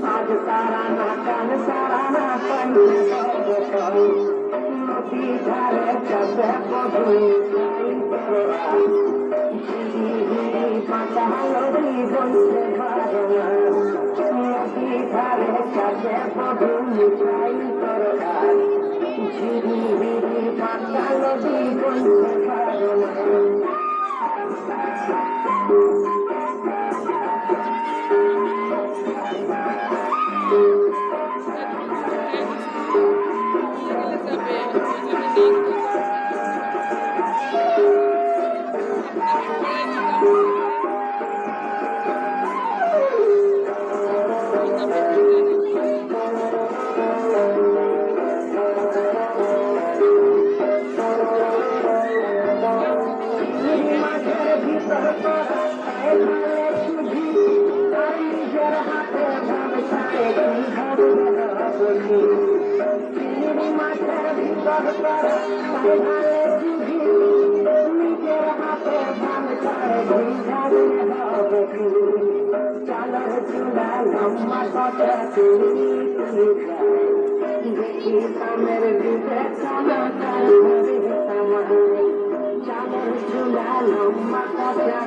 আজ তারা না কান তারা না পাই নদী ধারে চাপে বধু পাতা নদী বলছে নদী ধারে চাপে বধু চাই দরকার ঝিরি হিরি পাতা নদী বলছে চালার চুলা লম্বা কথা দেখি সামের দিকে চালার চুলা লম্বা কথা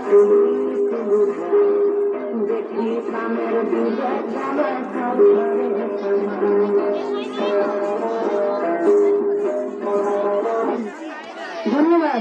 দেখি সামের দিকে চালার